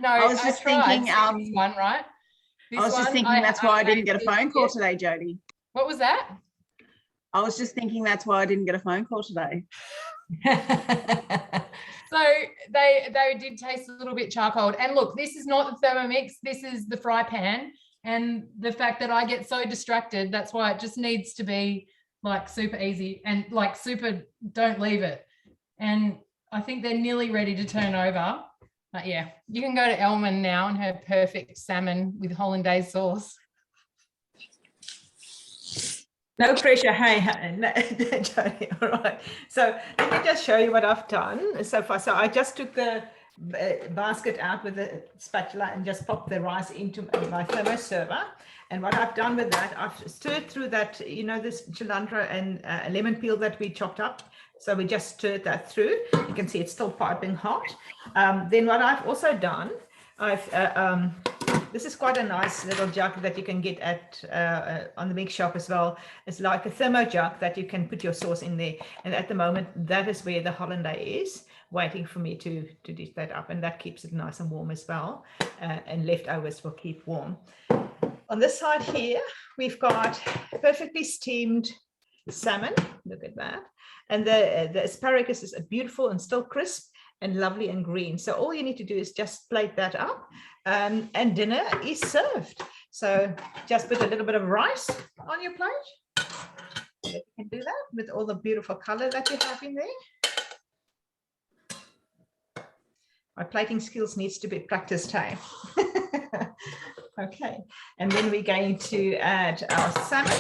No, I was just tried. thinking, This one, right? I was just thinking that's why I didn't get a phone call today, Jodie. What was that? I was just thinking that's why I didn't get a phone call today. So they did taste a little bit charcoal. And look, this is not the Thermomix, this is the fry pan. And the fact that I get so distracted, that's why it just needs to be like super easy and like super, don't leave it. And I think they're nearly ready to turn over. But yeah, you can go to Elman now and have perfect salmon with hollandaise sauce. No pressure, hey, no, Jodie, all right. So let me just show you what I've done so far. So I just took the basket out with the spatula and just popped the rice into my thermo server. And what I've done with that, I've stirred through that, you know, this cilantro and lemon peel that we chopped up. So we just stirred that through. You can see it's still piping hot. Then what I've also done, this is quite a nice little jug that you can get at on the big shop as well. It's like a thermo jug that you can put your sauce in there. And at the moment, that is where the hollandaise is, waiting for me to dish that up. And that keeps it nice and warm as well. And leftovers will keep warm. On this side here, we've got perfectly steamed salmon. Look at that. And the asparagus is beautiful and still crisp and lovely and green. So all you need to do is just plate that up and dinner is served. So just put a little bit of rice on your plate. You can do that with all the beautiful color that you have in there. My plating skills needs to be practiced, hey? Okay, and then we're going to add our salmon,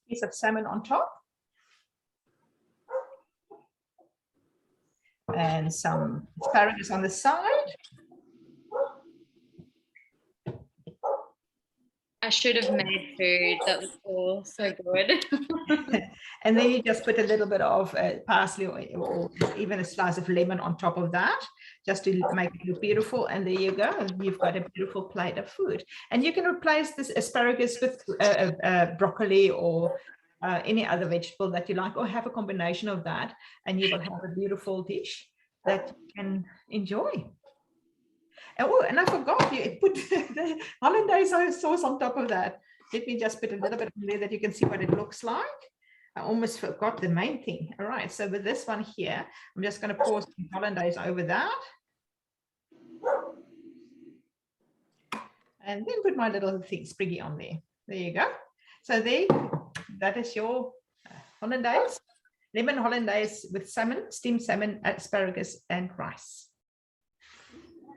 piece of salmon on top. And some asparagus on the side. I should have made food. That was all so good. And then you just put a little bit of parsley or even a slice of lemon on top of that, just to make it look beautiful. And there you go. You've got a beautiful plate of food. And you can replace this asparagus with broccoli or any other vegetable that you like, or have a combination of that, and you will have a beautiful dish that you can enjoy. Oh, and I forgot, you put the hollandaise sauce on top of that. Let me just put a little bit in there that you can see what it looks like. I almost forgot the main thing. All right, so with this one here, I'm just going to pour some hollandaise over that. And then put my little thing, spriggy on there. There you go. So there, that is your hollandaise, lemon hollandaise with salmon, steamed salmon, asparagus, and rice.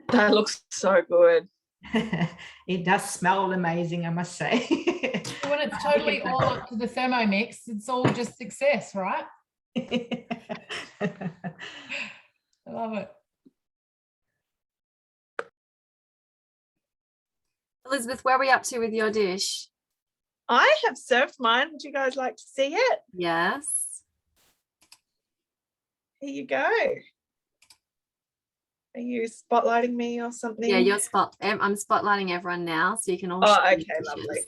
That looks so good. It does smell amazing, I must say. When it's totally all up to the Thermomix, it's all just success, right? I love it. Elizabeth, where are we up to with your dish? I have served mine. Would you guys like to see it? Yes. Here you go. Are you spotlighting me or something? Yeah, I'm spotlighting everyone now, so you can all. Oh, share your okay, dishes. lovely.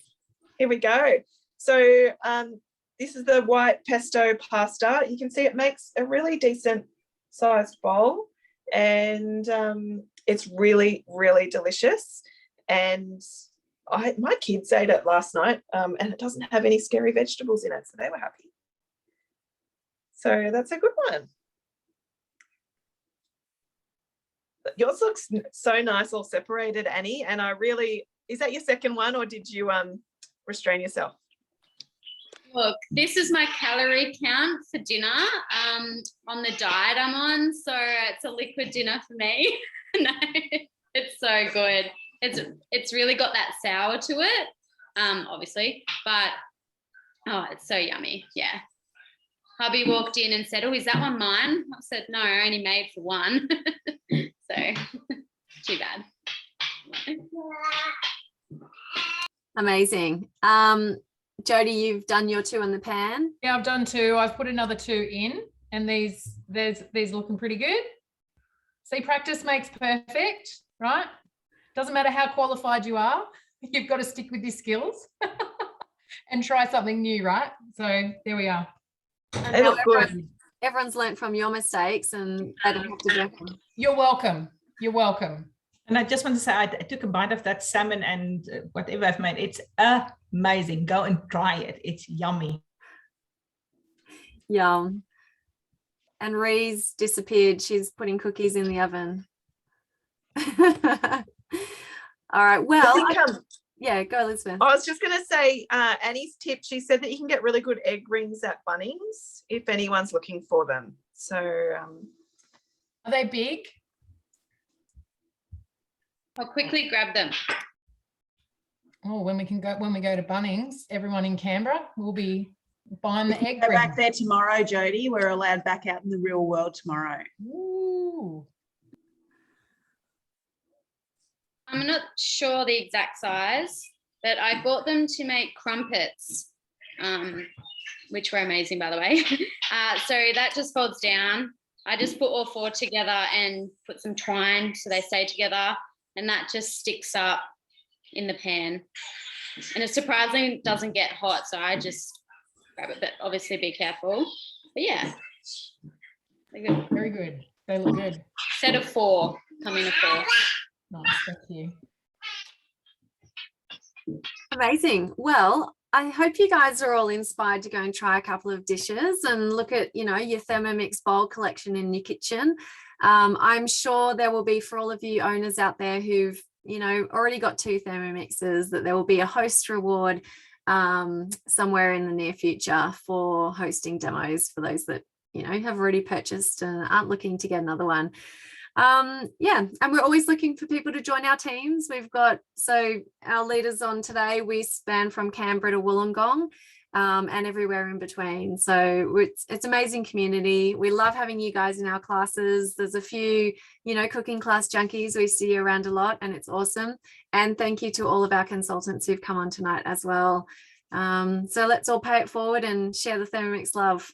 Here we go. So this is the white pesto pasta. You can see it makes a really decent sized bowl, and it's really, really delicious. And my kids ate it last night, and it doesn't have any scary vegetables in it, so they were happy. So that's a good one. Yours looks so nice, all separated, Annie. And is that your second one, or did you restrain yourself? Look, this is my calorie count for dinner on the diet I'm on. So it's a liquid dinner for me. No, it's so good. It's really got that sour to it, obviously, but oh, it's so yummy. Yeah. Hubby walked in and said, "Oh, is that one mine?" I said, "No, I only made for one." So too bad. Amazing. Jody, you've done your 2 in the pan. Yeah, I've done 2. I've put another 2 in, and these looking pretty good. See, practice makes perfect, right? Doesn't matter how qualified you are, you've got to stick with your skills and try something new, right? So there we are. They look good. Everyone's learnt from your mistakes and they don't have to do them. You're welcome. You're welcome. And I just want to say, I took a bite of that salmon and whatever I've made. It's amazing. Go and try it. It's yummy. Yum. And Ree's disappeared. She's putting cookies in the oven. All right. Well, yeah, go Elizabeth. I was just going to say, Annie's tip, she said that you can get really good egg rings at Bunnings if anyone's looking for them. So are they big? I'll quickly grab them. Oh, when we go to Bunnings, everyone in Canberra will be buying the egg Go rings. back there tomorrow, Jody. We're allowed back out in the real world tomorrow. Ooh. I'm not sure the exact size, but I bought them to make crumpets, which were amazing, by the way. So that just folds down. I just put all 4 together and put some twine so they stay together, and that just sticks up in the pan. And it surprisingly doesn't get hot, so I just grab it, but obviously be careful. But yeah, they're good. Very good. They look good. Set of 4, come in a 4. Nice, thank you. Amazing. Well, I hope you guys are all inspired to go and try a couple of dishes and look at, your Thermomix bowl collection in your kitchen. I'm sure there will be, for all of you owners out there who've, already got 2 Thermomixes, that there will be a host reward somewhere in the near future for hosting demos for those that, have already purchased and aren't looking to get another one. And we're always looking for people to join our teams. We've got, so our leaders on today, we span from Canberra to Wollongong and everywhere in between. So it's amazing community. We love having you guys in our classes. There's a few, cooking class junkies we see around a lot, and it's awesome. And thank you to all of our consultants who've come on tonight as well. So let's all pay it forward and share the Thermomix love.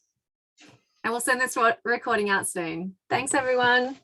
And we'll send this recording out soon. Thanks, everyone.